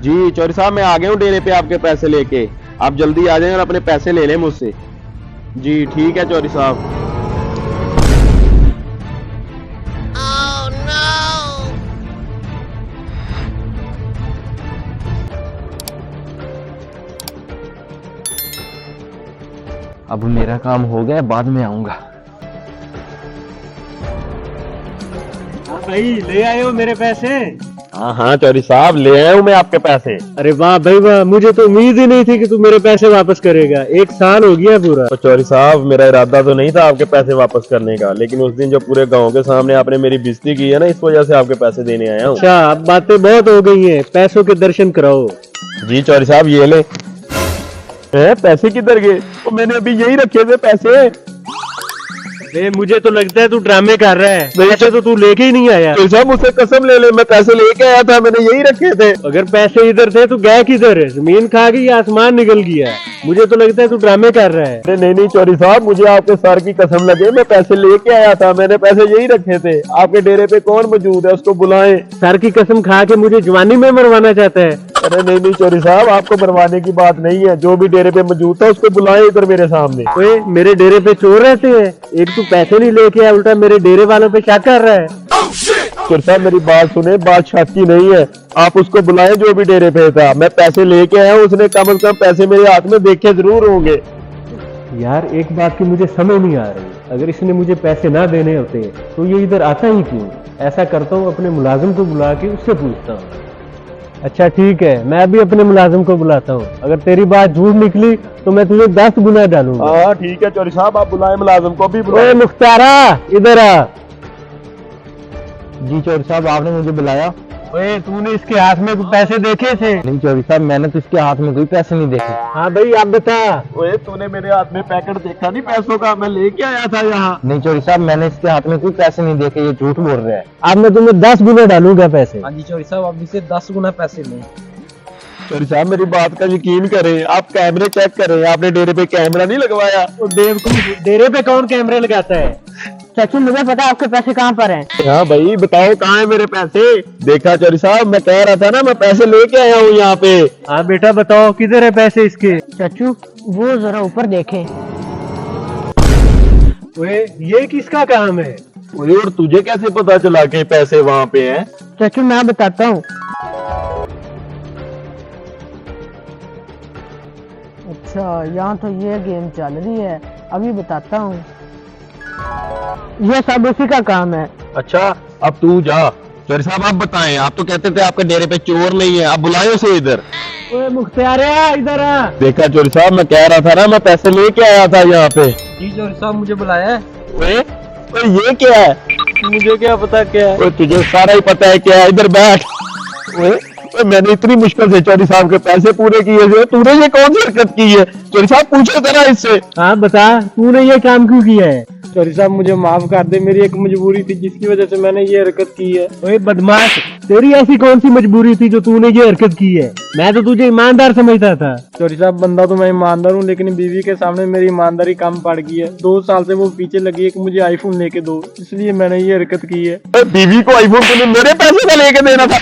जी चौधरी साहब, मैं आ गया हूँ डेरे पे आपके पैसे लेके। आप जल्दी आ जाएं और अपने पैसे ले लें मुझसे। जी ठीक है चौधरी साहब। अब मेरा काम हो गया, बाद में आऊंगा। भाई ले आए हो मेरे पैसे? हाँ हाँ चौधरी साहब, ले आया हूँ मैं आपके पैसे। अरे वाह भाई वाह, मुझे तो उम्मीद ही नहीं थी कि तू मेरे पैसे वापस करेगा। 1 साल हो गया पूरा। तो चौधरी साहब, मेरा इरादा तो नहीं था आपके पैसे वापस करने का, लेकिन उस दिन जो पूरे गांव के सामने आपने मेरी बेइज्जती की है ना, इस वजह से आपके पैसे देने आया हूँ। अच्छा, अब बातें बहुत हो गई हैं, पैसों के दर्शन कराओ। जी चौधरी साहब, ये ले। पैसे किधर गए? तो मैंने अभी यही रखे थे पैसे। मुझे तो लगता है तू ड्रामे कर रहा है। पैसे तो तू लेके ही नहीं आया। चौधरी साहब, मुझसे कसम ले ले, मैं पैसे लेके आया था, मैंने यही रखे थे। अगर पैसे इधर थे तो गए किधर है? जमीन खा गई या आसमान निकल गया? मुझे तो लगता है तू ड्रामे कर रहा है। अरे नहीं चौधरी साहब, मुझे आपके सर की कसम लगे, मैं पैसे लेके आया था, मैंने पैसे यही रखे थे। आपके डेरे पे कौन मौजूद है, उसको बुलाएं। सर की कसम खा के मुझे जवानी में मरवाना चाहता है? अरे नहीं चौधरी साहब, आपको मरवाने की बात नहीं है। जो भी डेरे पे मौजूद था उसको बुलाएं इधर मेरे सामने। ओए, मेरे डेरे पे चोर रहते हैं? एक तू पैसे नहीं लेके आया, उल्टा मेरे डेरे वालों पे शक कर रहा है। चौधरी साहब, मेरी बात सुने, बात शक की नहीं है। आप उसको बुलाएं जो भी डेरे पे था। मैं पैसे लेके आया हूँ, उसने कम से कम पैसे मेरे हाथ में देखे जरूर होंगे। यार एक बात की मुझे समझ नहीं आ रही, अगर इसने मुझे पैसे ना देने होते तो ये इधर आता ही क्यों? ऐसा करता हूँ, अपने मुलाजिम को बुला के उससे पूछता हूँ। अच्छा ठीक है, मैं अभी अपने मुलाजिम को बुलाता हूँ। अगर तेरी बात झूठ निकली तो मैं तुझे 10 गुना डालूंगा। हाँ ठीक है चौधरी साहब, आप बुलाएं, मुलाजिम को भी बुलाएं। ओए मुख्तारा, इधर आ। जी चौधरी साहब, आपने मुझे बुलाया? ओए, तूने इसके हाथ में पैसे देखे थे? नहीं चौधरी साहब, मैंने तो इसके हाथ में कोई पैसे नहीं देखे। हाँ भाई, आप बता। ओए, तूने मेरे हाथ में पैकेट देखा नहीं पैसों का? मैं लेके आया था यहाँ। नहीं चौधरी साहब, मैंने इसके हाथ में कोई पैसे नहीं देखे, ये झूठ बोल रहा है। अब मैं तुम्हें 10 गुना डालूंगा पैसे। हाँ जी चौधरी साहब, अब इसे 10 गुना पैसे लें। चौधरी साहब, मेरी बात का यकीन करें, आप कैमरे चेक करें। आपने डेरे पे कैमरा नहीं लगवाया? तो डेरे पे कौन कैमरे लगाता है? चाचू, मुझे पता है आपके पैसे कहाँ पर हैं। हाँ भाई, बताओ कहाँ है मेरे पैसे? देखा चौधरी साहब, मैं कह रहा था ना, मैं पैसे लेके आया हूँ यहाँ पे। हाँ बेटा, बताओ किधर है पैसे इसके? चाचू, वो जरा ऊपर देखें। ओए, ये किसका काम है? ओए, और तुझे कैसे पता चला कि पैसे वहाँ पे हैं? चाचू, मैं बताता हूँ। अच्छा, यहाँ तो ये गेम चल रही है, अभी बताता हूँ। ये सब उसी का काम है। अच्छा, अब तू जा। चौधरी साहब, आप बताएं, आप तो कहते थे आपके डेरे पे चोर नहीं है, आप बुलाए उसे इधर। ओए मुख्तार, इधर आ। देखा चौधरी साहब, मैं कह रहा था ना, मैं पैसे लेके आया था यहाँ पे। जी चौधरी साहब, मुझे बुलाया है। ओए, ये क्या है? मुझे क्या पता क्या है? ओए, तुझे सारा ही पता है क्या है, इधर बैठ। ओए, मैंने इतनी मुश्किल से चौधरी साहब के पैसे पूरे किए थे, तूने ये कौन सी हरकत की है? चौधरी साहब, पूछो जरा इससे। हाँ बता, तूने ये काम क्यों किया है? चौधरी साहब, मुझे माफ कर दे, मेरी एक मजबूरी थी जिसकी वजह से मैंने ये हरकत की है। ओए बदमाश, तेरी ऐसी कौन सी मजबूरी थी जो तूने ये हरकत की है? मैं तो तुझे ईमानदार समझता था। चौधरी साहब, बंदा तो मैं ईमानदार हूँ, लेकिन बीवी के सामने मेरी ईमानदारी कम पड़ गई है। 2 साल से वो पीछे लगी है कि मुझे आईफोन लेके दो, इसलिए मैंने ये हरकत की है। बीवी को आईफोन तूने मेरे पैसे का लेके देना था?